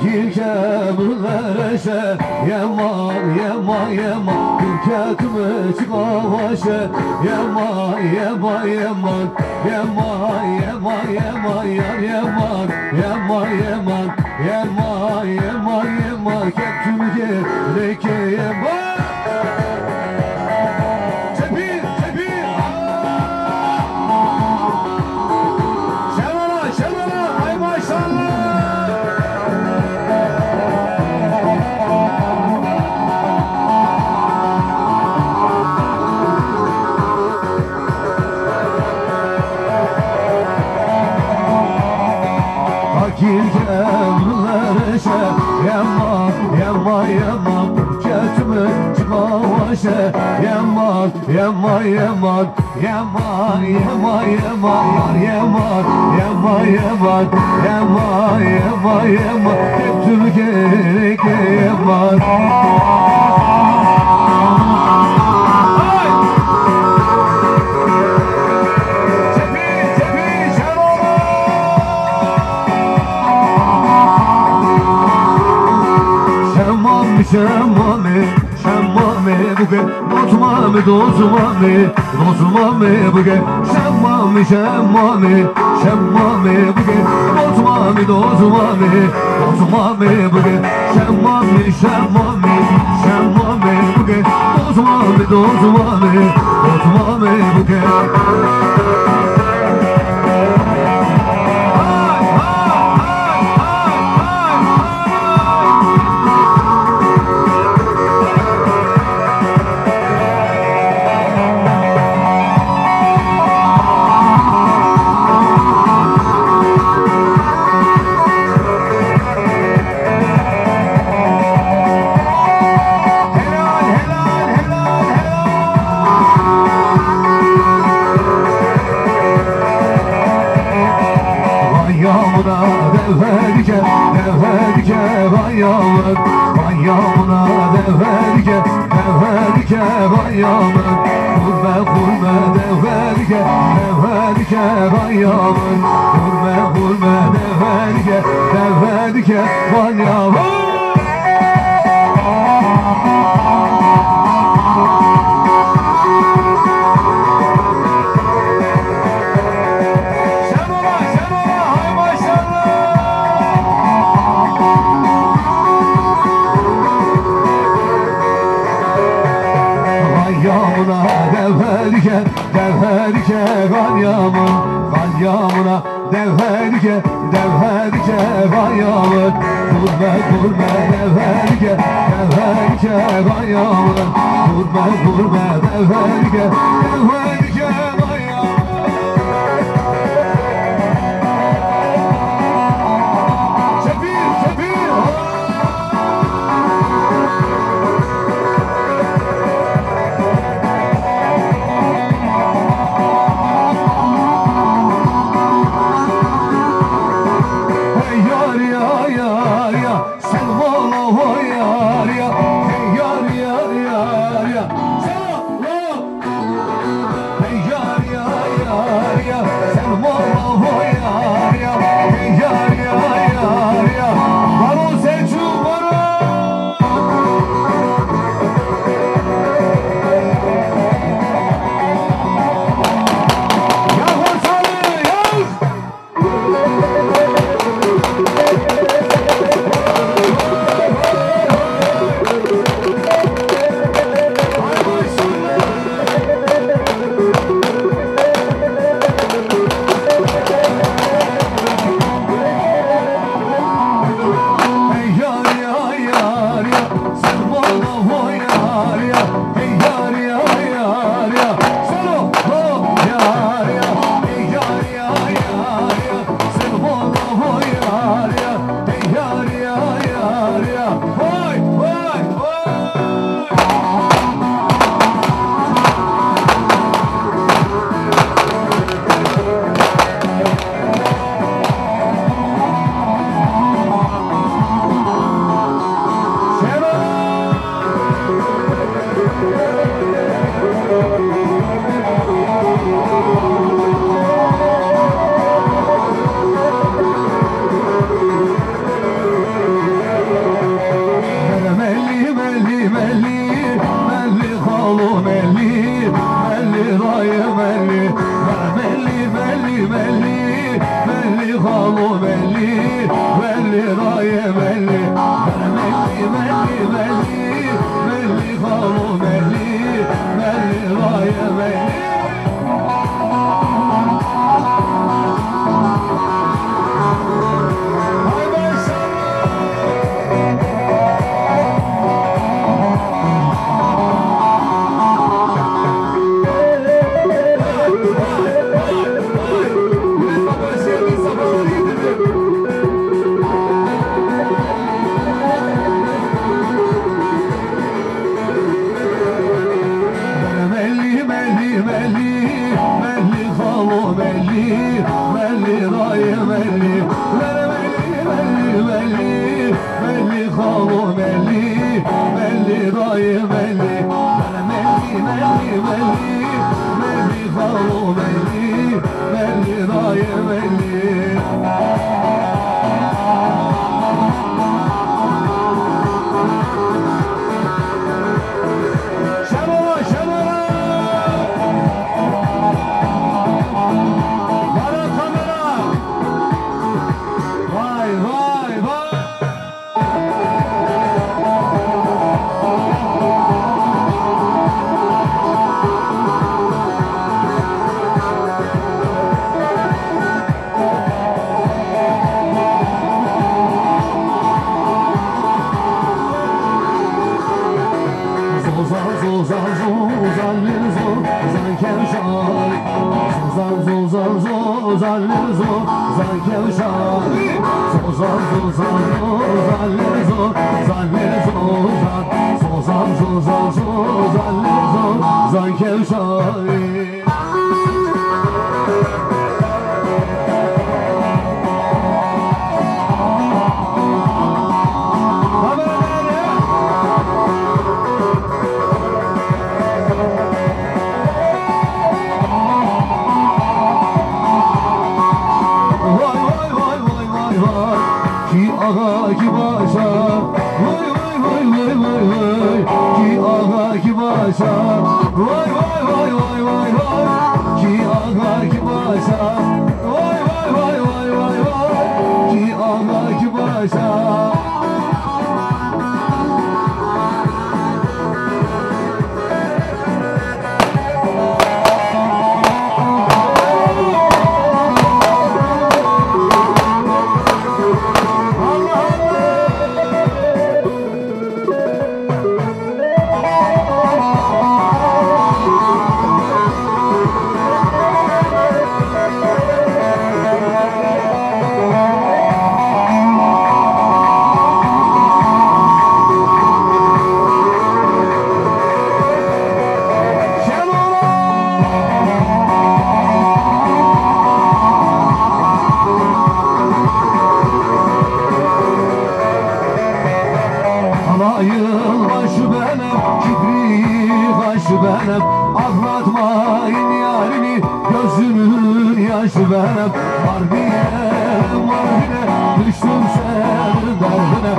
Fakir kemurlar eşe Yaman yaman yaman Kırkatımı çıkavaşe Yaman yaman yaman Yaman yaman yaman Yar yaman yaman yaman Yaman yaman yaman Keptüm gereke yaman Kemurlar eşe Yaman yaman yaman Kırkatımı çıkavaşe Yaman yaman yaman Yaman yaman yaman Yar yaman yaman yaman Yaman yaman yaman Keptüm gereke yaman Şemmame, şemmame bugün Dozmame, dozmame, dozmame bugün Şemmame, şemmame, şemmame bugün Dozmame, dozmame, dozmame bugün Şemmame, şemmame, şemmame bugün Dozmame, dozmame, dozmame bugün Devherike, devherike bayamın Bayamına devherike, devherike bayamın Kurme, kurme devherike, devherike bayamın Kurme, kurme devherike, devherike bayamın Devherike, devherike galyamın Galyamına devherike, devherike galyamın Kurme, kurme devherike, devherike galyamın Kurme, kurme devherike, devherike galyamın Çepir, çepir havu melli, melli dayı melli. Melli, melli, melli, melli havu melli, melli dayı melli. Şenol'a, Şenol'a. Bana kamera. Vay vay vay. Ağlatmayın yarini, gözümün yaşı benim. Harbiye, marbiye, düştüm senin derdine.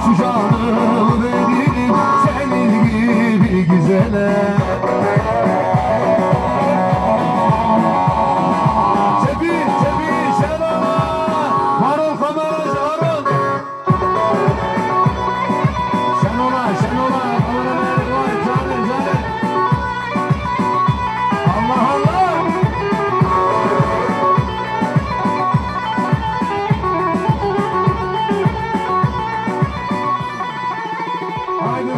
Şu canımı veririm senin gibi güzele. Cebi, cebi, Şenol'a. Varol kameracı, varol. Şenol'a, Şenol'a. Kamerayı koy, canım, canım. Allah Allah! Haydi